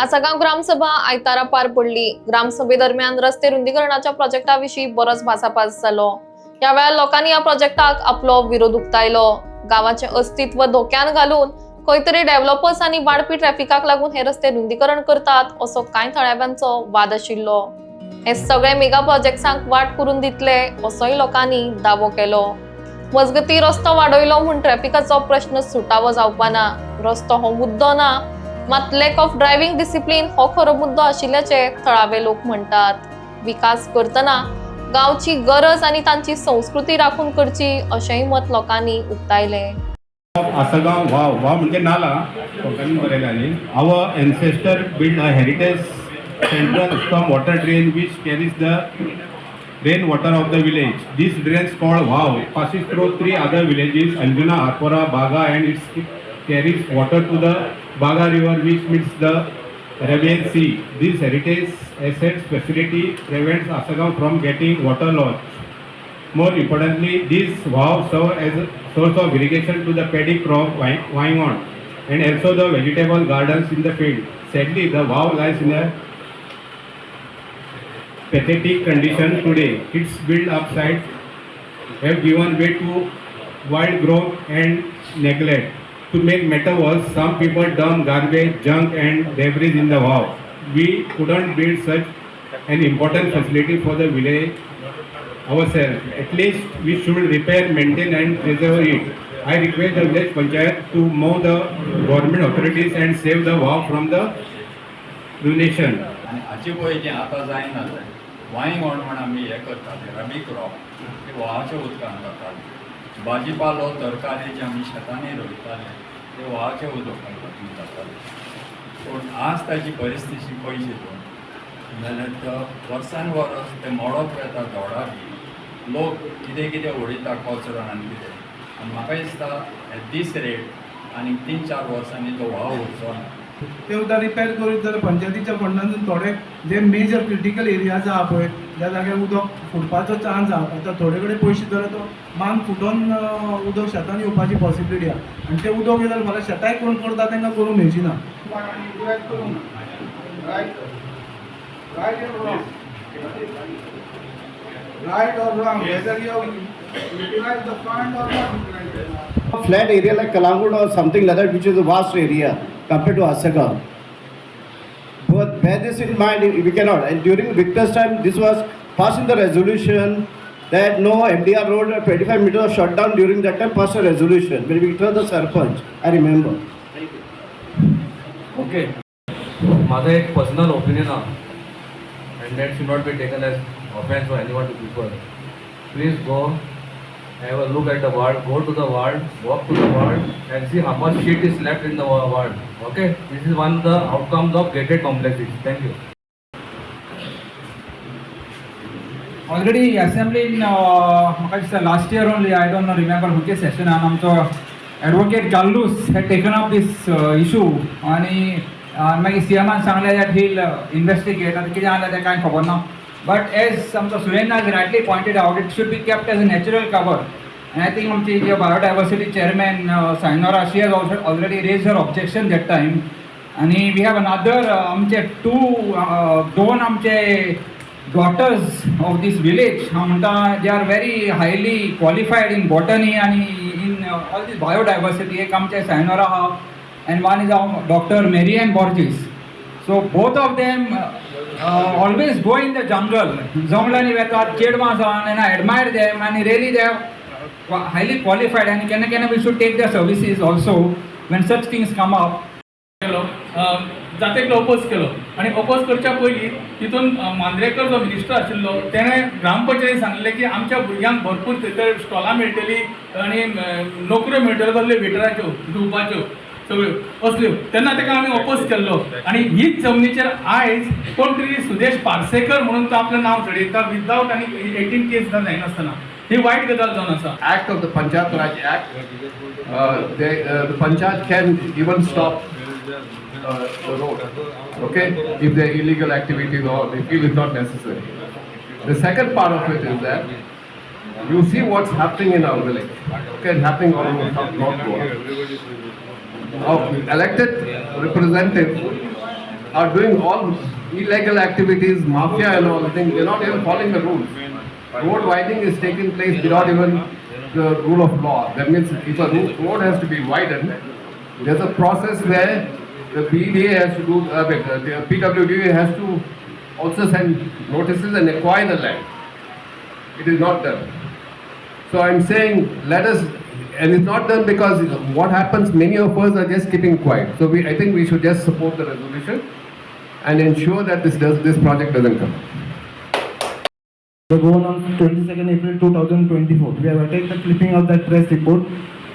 आसागाव ग्रामसभा आयतारा पार पडली. ग्रामसभेदरम्यान रस्ते रुंदीकरणाच्या प्रोजेक्टाविषयी बरोच भासाभास जालो. या वेळार लोकांनी या प्रोजेक्टाक आपलो विरोध उक्तायलो. गावाचे अस्तित्व धोक्यान घालून खंय तरी डेव्हलपर्स आनी वाडपी ट्रॅफिकाक लागून हे रस्ते रुंदीकरण करतात असो कांय थळाव्यांचो वाद आशिल्लो. हे सगळे मेगा प्रोजेक्ट्सांक वाट करून दितले असोय लोकांनी दावो केलो. मजगती रस्तो वाडयलो म्हूण ट्रॅफिकाचो प्रश्न सुटावो जावपाना. रस्तो हो मुद्दो ना, मात लॅक ऑफ ड्रायव्हिंग डिसिप्लिन हो खरो मुद्दो आशिल्ल्याचे थळावे लोक म्हणटात. विकास करतना गावची गरज आनी तांची संस्कृती राखून करची अशेंय मत लोकांनी उक्तायले. Asagaon wow म्हणजे नाला लोकांनी बरयलेली. Our ancestor built a heritage central storm water drain which carries the rain water of the village. This drain called wow passes through three other villages, Anjuna, Arpora, Baga, and it carries water to the Baga river which meets the Arabian Sea. This heritage assets facility prevents Asagaon from getting water loss. More importantly, these wow serve as a source of irrigation to the paddy crop Waingon and also the vegetable gardens in the field. Sadly, the wow lies in a pathetic condition today. Its built-up sites have given way to wild growth and neglect. To make matters worse, some people dump garbage, junk, and debris in the wow. We couldn't build such an important facility for the village ourselves. At least we should repair, maintain, and preserve it. I request the village panchayat to move the government authorities and save the wow from the ruination. आणि हाची पळय जें आतां जायना वांयगण म्हण आमी हें करतात रबी क्रॉप ते व्हाळाच्या उदकान करतात. भाजीपालो तरकारी जे आमी शेतांनी रोयताले ते व्हाळाच्या उदकान जाताले. पूण आज ताची परिस्थिती पळयची तूं जाल्यार वर्सान वर्स ते मोडप येता झाडां बी लोक कितें कितें उडयता कचरो आनी कितें आनी म्हाका दिसता एट दीस रेट आनी 3-4 वर्सांनी तो व्हाळ उरचो ना. ते उदक रिपेर करीत जाल्यार पंचायतीच्या फंडांतून थोडे जे मेजर क्रिटिकल एरियाज आहा पळय ज्या जाग्यार उदक फुटपाचो चान्स आहा आतां थोडे कडेन पयशे जाल्यार तो मान फुटोन उदक शेतान येवपाची पॉसिबिलिटी आहा आनी तें उदक येयल्यार फाल्यां शेताय कोण करता तांकां करूंक मेळची ना. Right or wrong, whether you utilize the fund or not utilize the fund. Flat area like Kalangut or something like that, which is a vast area compared to Asagaon. But bear this in mind, we cannot. And during Victor's time, this was passed in the resolution that no MDR road 25 meters shut down during that time. Passed a resolution when Victor the Sarpanch. I remember. Okay. माझा एक personal opinion आहे and that should not be taken as offense for anyone to people. Please go, have a look at the ward, go to the ward, walk to the ward and see how much shit is left in the ward. Okay, this is one of the outcomes of gated complexes. Thank you. Already assembly in last year only, I don't know, remember which session, and amcho advocate Gallus had taken up this issue and मागीर सीएमान सांगलें that he'll investigate आतां कितें जालें तें कांय खबर ना. But as आमचो Suren has rightly pointed out, it should be kept as a natural cover. And I think आमची जे biodiversity chairman Sainora, she has also already raised her objection that time. आणि we have another आमचे दोन आमचे daughters of this village हांव म्हणटा they are very highly qualified in botany आणि in all this biodiversity. एक आमचे Sainora आहा and one is Dr. Marianne Borges. So both of them always go in the jungle. Junglani vetat chedmasan, and I admire them, and really they are highly qualified, and kenna we should take their services also when such things come up. जातेक oppose केलो आणि oppose करच्या पयलीं तितून मांद्रेकर जो minister आशिल्लो तेणें ग्रामपंचायतीन सांगलें की आमच्या भुरग्यांक भरपूर थंय स्टॉलां मेळटलीं आनी नोकऱ्यो मेळटल्यो कसल्यो वेटराच्यो धुवपाच्यो सगळ्यो असल्यो. तेन्ना ताका आमी अपोज केल्लो आनी हीच जमनीचेर आयज कोण तरी सुदेश पार्सेकर म्हणून तो आपलें नांव चडयता विदावट आनी 18 केस जायनासतना. ही वायट गजाल जावन आसा. Act of the Panchayat Raj Act, the Panchayat can even stop the road, okay, if the illegal activities or they feel it's not necessary. The second part of it is that you see what's happening in our village, okay, and happening all over North Goa. Elected representative are doing all illegal activities, mafia and all things. They're not even following the rules. Road widening is taking place without even the rule of law. That means if a road has to be widened, there's a process where the BDA has to do, the PWD has to also send notices and acquire the land. It is not done. So I'm saying, let us, and it's not done because what happens, many of us are just keeping quiet. So I think we should just support the resolution and ensure that this project doesn't come. The goal on 22nd April 2024. We have attached the clipping of that press report.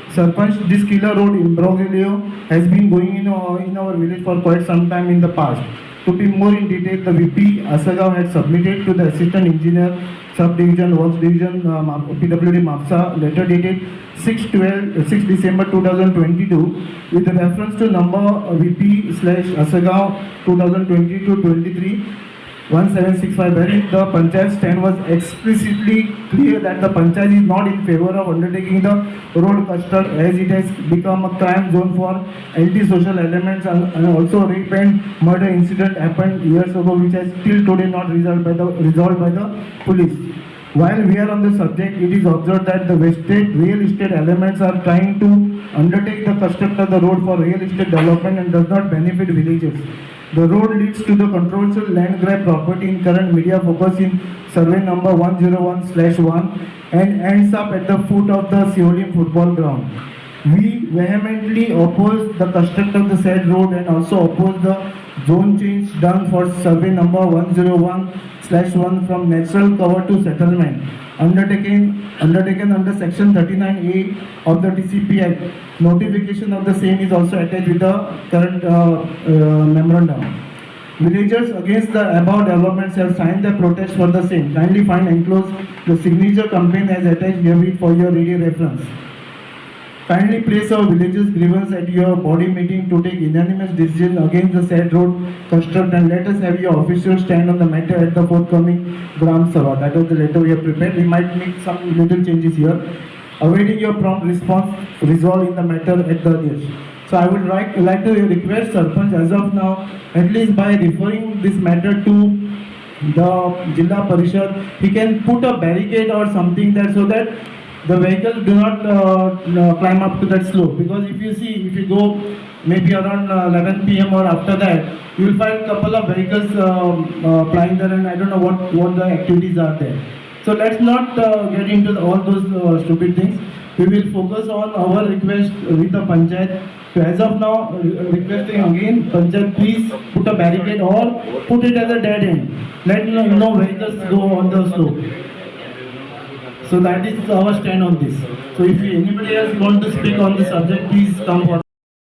Sarpanch, this killer road imbroglio has been going in our village for quite some time in the past. To be more in detail, the VP Asagaon had submitted to the Assistant Engineer Subdivision Works Division PWD MAPSA letter dated 6 December 2022 with reference to number VP/Asagaon 2022-23 1765, wherein the Panchayat stand was explicitly clear that the Panchayat is not in favor of undertaking the road construct as it has become a crime zone for anti-social elements, and also rape and murder incident happened years ago which has till today not resolved by the police. While we are on the subject, it is observed that the real estate elements are trying to undertake the construct of the road for real estate development and does not benefit villagers. The road leads to the controversial land grab property in current media focus in survey number 101/1 and ends up at the foot of the Seolim football ground. We vehemently oppose the construct of the said road and also oppose the zone change done for survey number 101/1 from natural cover to settlement undertaken under section 39A of the TCP Act. Notification of the same is also attached with the current memorandum. Villagers against the above developments have signed the protest for the same. Kindly find enclosed the signature complaint as attached herewith for your ready reference. Kindly place our villagers' grievance at your body meeting to take unanimous decision against the said road construct, and let us have your official stand on the matter at the forthcoming Gram Sabha. That was the letter we have prepared. We might make some little changes here. Awaiting your prompt response, resolve in the matter at the earliest. So I would like to request Sarpanch as of now, at least by referring this matter to the Jilla Parishad, he can put a barricade or something there so that the vehicles do not climb up to that slope. Because if you go maybe around 11 p.m. or after that, you will find a couple of vehicles flying there, and I don't know what the activities are there. So let's not get into all those stupid things. We will focus on our request with the Panchayat. So as of now, requesting again, Panchayat, please put a barricade or put it as a dead end. Let no vehicles go on the slope. So that is our stand on this. So if anybody else want to speak on the subject, please come forward.